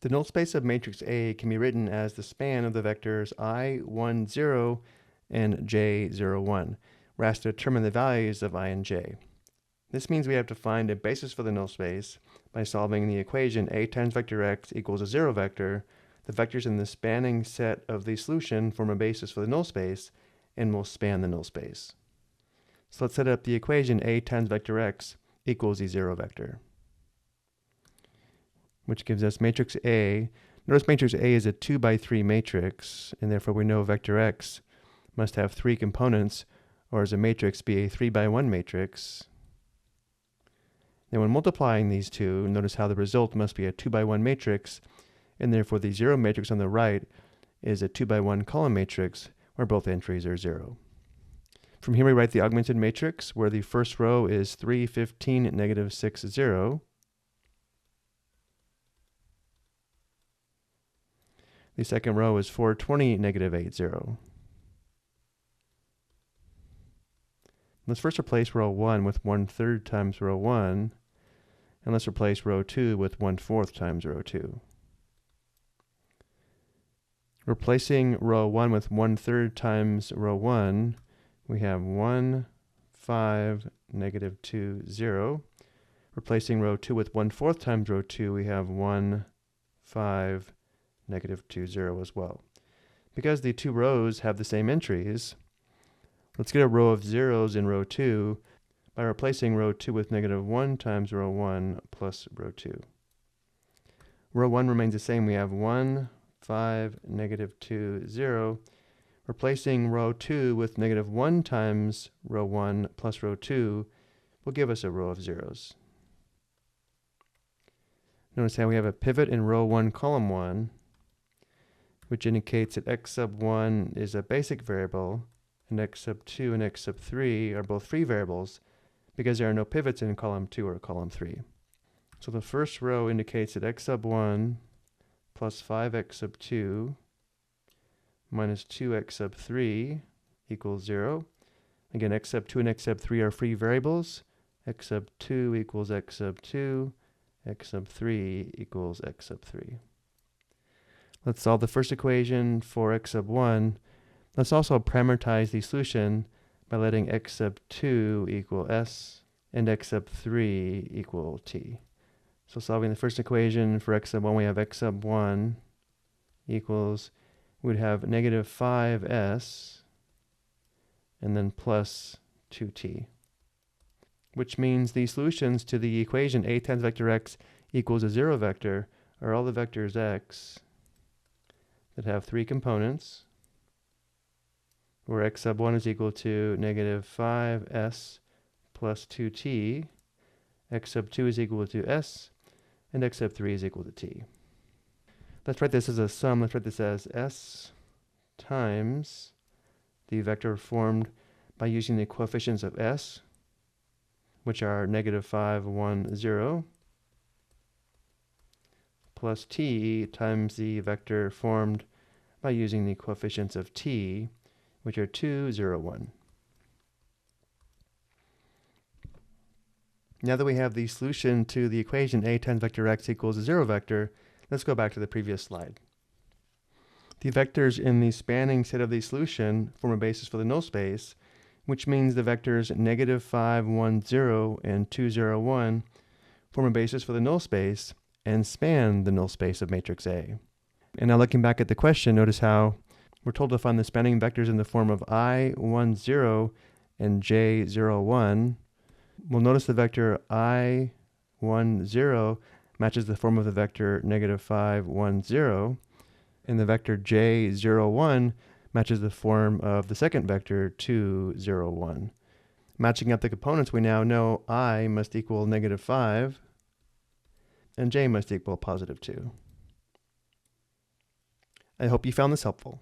The null space of matrix A can be written as the span of the vectors I10 and J01. We're asked to determine the values of I and J. This means we have to find a basis for the null space by solving the equation A times vector x equals a zero vector. The vectors in the spanning set of the solution form a basis for the null space and will span the null space. So let's set up the equation A times vector x equals the zero vector, which gives us matrix A. Notice matrix A is a 2 by 3 matrix, and therefore we know vector x must have 3 components, or as a matrix be a 3 by 1 matrix. Now when multiplying these two, notice how the result must be a 2 by 1 matrix, and therefore the zero matrix on the right is a 2 by 1 column matrix where both entries are 0. From here we write the augmented matrix where the first row is 3, 15, negative 6, 0. The second row is 4, 20, negative 8, 0. Let's first replace row 1 with 1/3 times row 1, and let's replace row 2 with 1/4 times row 2. Replacing row 1 with 1/3 times row 1, we have 1, 5, negative 2, 0. Replacing row 2 with 1/4 times row 2, we have 1, 5, negative 2, 0 as well. Because the two rows have the same entries, let's get a row of zeros in row 2 by replacing row 2 with negative 1 times row 1 plus row 2. Row 1 remains the same. We have 1, 5, negative 2, 0. Replacing row 2 with negative 1 times row 1 plus row 2 will give us a row of zeros. Notice how we have a pivot in row 1, column 1, which indicates that x sub 1 is a basic variable, and x sub 2 and x sub 3 are both free variables because there are no pivots in column 2 or column 3. So the first row indicates that x sub 1 plus 5x sub 2 minus 2x sub 3 equals 0. Again, x sub 2 and x sub 3 are free variables. X sub 2 equals x sub 2. X sub 3 equals x sub 3. Let's solve the first equation for x sub 1. Let's also parameterize the solution by letting x sub 2 equal s and x sub 3 equal t. So solving the first equation for x sub 1, we have x sub 1 equals, we'd have negative 5s and then plus 2t, which means the solutions to the equation A times vector x equals a zero vector are all the vectors x that have 3 components, where x sub 1 is equal to negative 5s plus 2t, x sub 2 is equal to s, and x sub 3 is equal to t. Let's write this as a sum. Let's write this as s times the vector formed by using the coefficients of s, which are negative 5, 1, 0, plus t times the vector formed by using the coefficients of t, which are 2, 0, 1. Now that we have the solution to the equation A times vector x equals a zero vector, let's go back to the previous slide. The vectors in the spanning set of the solution form a basis for the null space, which means the vectors negative 5, 1, 0 and 2, 0, 1 form a basis for the null space and span the null space of matrix A. And now looking back at the question, notice how we're told to find the spanning vectors in the form of I10 and J01. We'll notice the vector I10 matches the form of the vector negative 5, 1, 0, and the vector J01 matches the form of the second vector 2, 0, 1. Matching up the components, we now know I must equal negative 5 and J must equal positive 2. I hope you found this helpful.